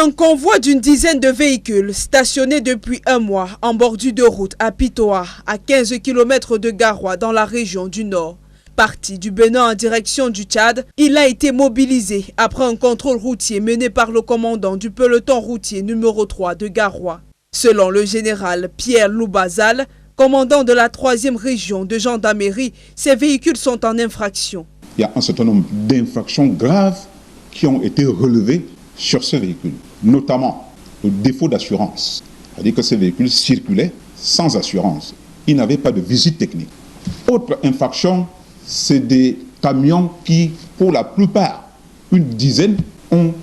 Un convoi d'une dizaine de véhicules stationnés depuis un mois en bordure de route à Pitoa, à 15 km de Garoua dans la région du Nord. Parti du Bénin en direction du Tchad, il a été mobilisé après un contrôle routier mené par le commandant du peloton routier numéro 3 de Garoua. Selon le général Pierre Loubazal, commandant de la 3e région de gendarmerie, ces véhicules sont en infraction. Il y a un certain nombre d'infractions graves qui ont été relevées sur ce véhicule, notamment le défaut d'assurance, c'est-à-dire que ces véhicules circulaient sans assurance. Ils n'avaient pas de visite technique. Autre infraction, c'est des camions qui, pour la plupart, une dizaine, ont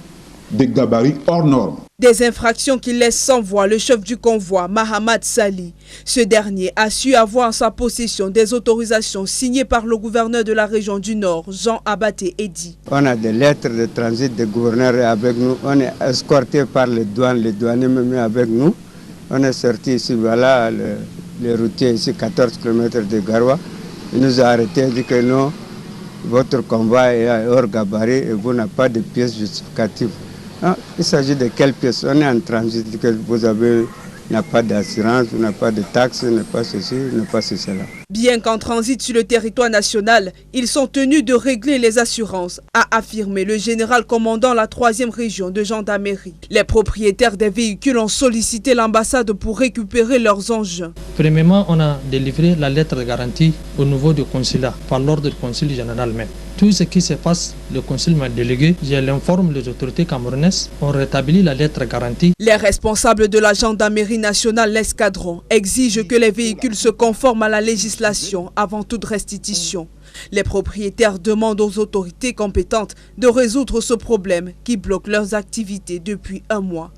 des gabarits hors normes. Des infractions qui laissent sans voix le chef du convoi, Mahamad Sali. Ce dernier a su avoir en sa possession des autorisations signées par le gouverneur de la région du Nord, Jean Abaté Eddy. On a des lettres de transit du gouverneur avec nous. On est escorté par les douaniers même avec nous. On est sorti ici, voilà, les routiers ici, 14 km de Garoua. Il nous a arrêtés et dit que non, votre convoi est hors gabarit et vous n'avez pas de pièces justificatives. Non, il s'agit de quelles pièces? On est en transit, que vous avez, n'a pas d'assurance, n'a pas de taxes, n'a pas ceci, n'a pas cela. Bien qu'en transit sur le territoire national, ils sont tenus de régler les assurances, a affirmé le général commandant la 3e région de gendarmerie. Les propriétaires des véhicules ont sollicité l'ambassade pour récupérer leurs engins. Premièrement, on a délivré la lettre de garantie au niveau du consulat, par l'ordre du consul général même. Tout ce qui se passe, le consul m'a délégué, je l'informe les autorités camerounaises, on rétablit la lettre garantie. Les responsables de la gendarmerie nationale, l'escadron, exigent que les véhicules se conforment à la législation avant toute restitution. Les propriétaires demandent aux autorités compétentes de résoudre ce problème qui bloque leurs activités depuis un mois.